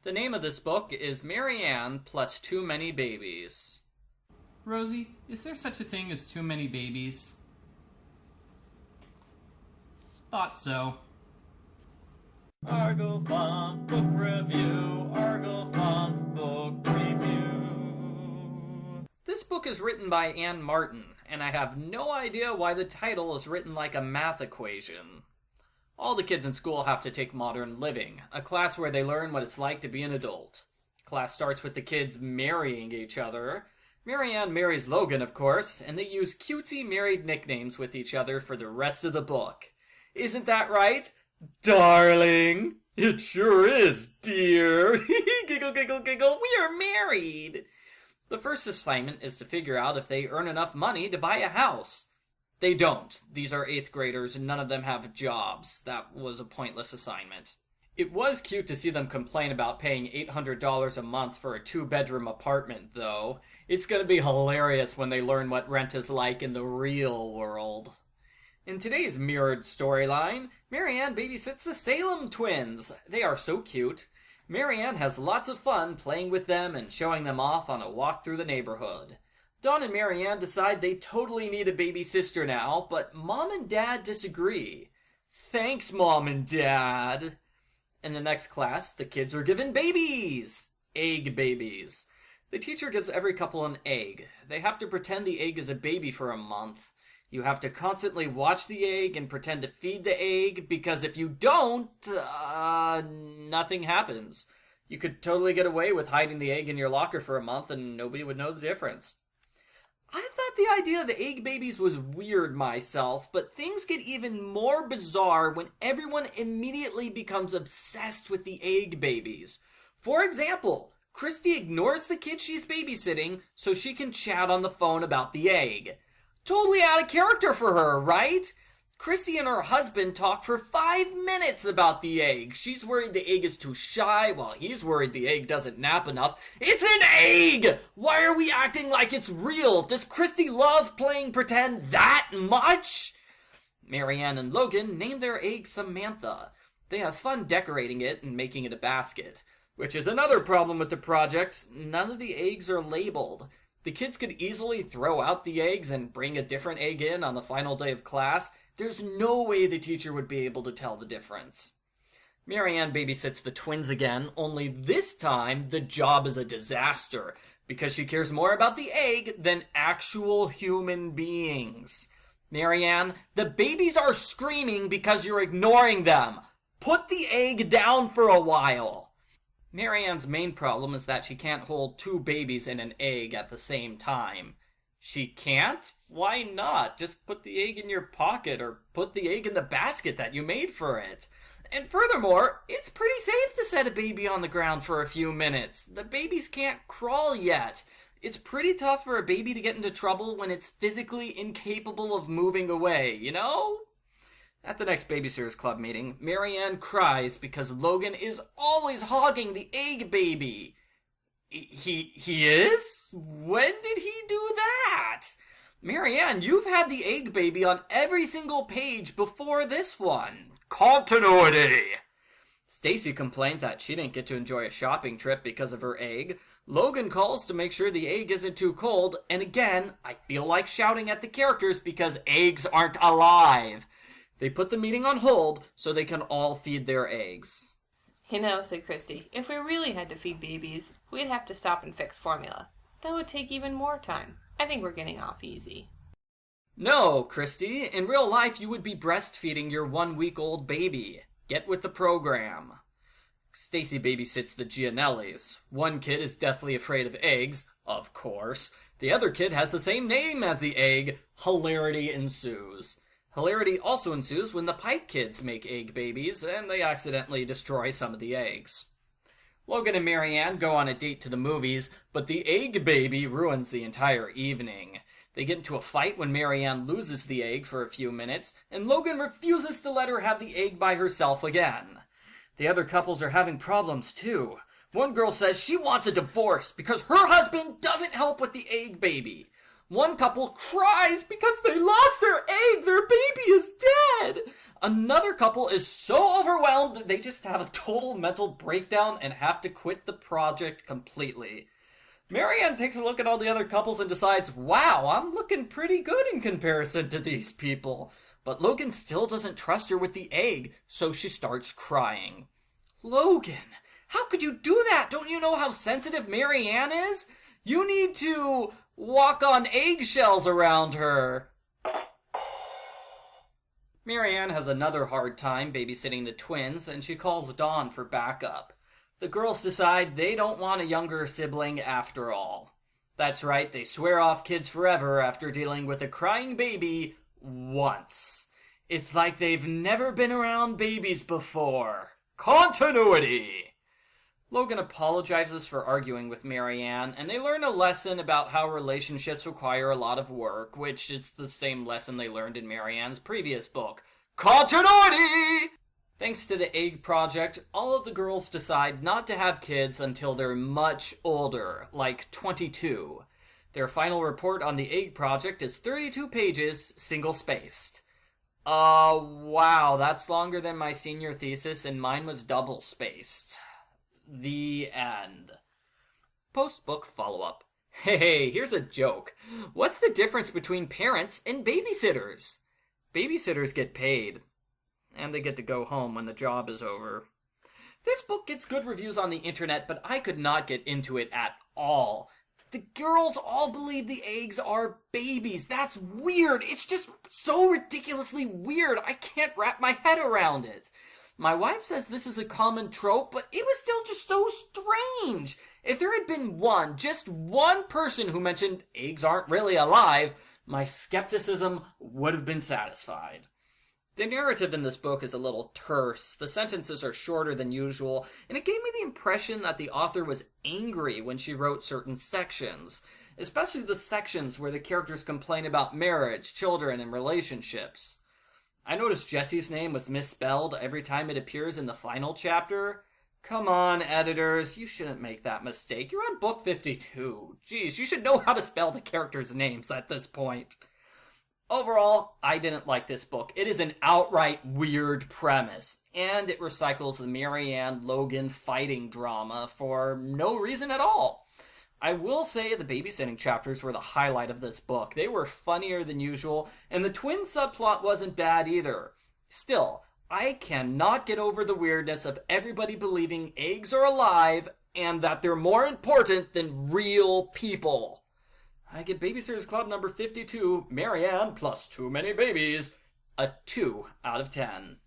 The name of this book is Maryanne plus Too Many Babies. Rosie, is there such a thing as too many babies? Thought so. Argofunk Book Review, Argofunk Book Review. This book is written by Anne Martin, and I have no idea why the title is written like a math equation. All the kids in school have to take Modern Living, a class where they learn what it's like to be an adult. Class starts with the kids marrying each other. Maryanne marries Logan, of course, and they use cutesy married nicknames with each other for the rest of the book. Isn't that right? Darling! It sure is, dear! Giggle, giggle, giggle, we are married! The first assignment is to figure out if they earn enough money to buy a house. They don't. These are 8th graders and none of them have jobs. That was a pointless assignment. It was cute to see them complain about paying $800 a month for a 2-bedroom apartment, though. It's gonna be hilarious when they learn what rent is like in the real world. In today's mirrored storyline, Maryanne babysits the Salem twins. They are so cute. Maryanne has lots of fun playing with them and showing them off on a walk through the neighborhood. Dawn and Maryanne decide they totally need a baby sister now, but Mom and Dad disagree. Thanks, Mom and Dad! In the next class, the kids are given babies! Egg babies. The teacher gives every couple an egg. They have to pretend the egg is a baby for a month. You have to constantly watch the egg and pretend to feed the egg, because if you don't, nothing happens. You could totally get away with hiding the egg in your locker for a month and nobody would know the difference. I thought the idea of egg babies was weird myself, but things get even more bizarre when everyone immediately becomes obsessed with the egg babies. For example, Kristy ignores the kid she's babysitting so she can chat on the phone about the egg. Totally out of character for her, right? Kristy and her husband talk for 5 minutes about the egg. She's worried the egg is too shy, while he's worried the egg doesn't nap enough. It's an egg! Why are we acting like it's real? Does Kristy love playing pretend that much? Maryanne and Logan name their egg Samantha. They have fun decorating it and making it a basket. Which is another problem with the project. None of the eggs are labeled. The kids could easily throw out the eggs and bring a different egg in on the final day of class. There's no way the teacher would be able to tell the difference. Maryanne babysits the twins again, only this time the job is a disaster because she cares more about the egg than actual human beings. Maryanne, the babies are screaming because you're ignoring them. Put the egg down for a while. Maryanne's main problem is that she can't hold 2 babies in an egg at the same time. She can't? Why not? Just put the egg in your pocket or put the egg in the basket that you made for it. And furthermore, it's pretty safe to set a baby on the ground for a few minutes. The babies can't crawl yet. It's pretty tough for a baby to get into trouble when it's physically incapable of moving away, you know? At the next Babysitters Club meeting, Maryanne cries because Logan is always hogging the egg baby. He is? When did he do that? Maryanne, you've had the egg baby on every single page before this one. Continuity! Stacy complains that she didn't get to enjoy a shopping trip because of her egg. Logan calls to make sure the egg isn't too cold, and again, I feel like shouting at the characters because eggs aren't alive. They put the meeting on hold so they can all feed their eggs. You know, said Kristy, if we really had to feed babies, we'd have to stop and fix formula. That would take even more time. I think we're getting off easy. No, Kristy. In real life, you would be breastfeeding your 1-week-old baby. Get with the program. Stacy babysits the Gianellis. One kid is deathly afraid of eggs, of course. The other kid has the same name as the egg. Hilarity ensues. Hilarity also ensues when the Pike kids make egg babies, and they accidentally destroy some of the eggs. Logan and Maryanne go on a date to the movies, but the egg baby ruins the entire evening. They get into a fight when Maryanne loses the egg for a few minutes, and Logan refuses to let her have the egg by herself again. The other couples are having problems too. One girl says she wants a divorce because her husband doesn't help with the egg baby. One couple cries because they lost their egg. Their baby is dead. Another couple is so overwhelmed they just have a total mental breakdown and have to quit the project completely. Maryanne takes a look at all the other couples and decides, wow, I'm looking pretty good in comparison to these people. But Logan still doesn't trust her with the egg, so she starts crying. Logan, how could you do that? Don't you know how sensitive Maryanne is? You need to walk on eggshells around her. Maryanne has another hard time babysitting the twins, and she calls Dawn for backup. The girls decide they don't want a younger sibling after all. That's right, they swear off kids forever after dealing with a crying baby once. It's like they've never been around babies before. Continuity! Logan apologizes for arguing with Maryanne, and they learn a lesson about how relationships require a lot of work, which is the same lesson they learned in Maryanne's previous book. Continuity! Thanks to the egg project, all of the girls decide not to have kids until they're much older, like 22. Their final report on the egg project is 32 pages, single-spaced. Wow, that's longer than my senior thesis, and mine was double-spaced. The end. Post-book follow-up. Hey, here's a joke. What's the difference between parents and babysitters? Babysitters get paid. And they get to go home when the job is over. This book gets good reviews on the internet, but I could not get into it at all. The girls all believe the eggs are babies. That's weird. It's just so ridiculously weird. I can't wrap my head around it. My wife says this is a common trope, but it was still just so strange. If there had been just one person who mentioned eggs aren't really alive, my skepticism would have been satisfied. The narrative in this book is a little terse. The sentences are shorter than usual, and it gave me the impression that the author was angry when she wrote certain sections, especially the sections where the characters complain about marriage, children, and relationships. I noticed Jesse's name was misspelled every time it appears in the final chapter. Come on, editors, you shouldn't make that mistake. You're on book 52. Jeez, you should know how to spell the characters' names at this point. Overall, I didn't like this book. It is an outright weird premise, and it recycles the Maryanne-Logan fighting drama for no reason at all. I will say the babysitting chapters were the highlight of this book. They were funnier than usual, and the twin subplot wasn't bad either. Still, I cannot get over the weirdness of everybody believing eggs are alive and that they're more important than real people. I give Babysitters Club number 52, Maryanne plus Too Many Babies, a 2 out of 10.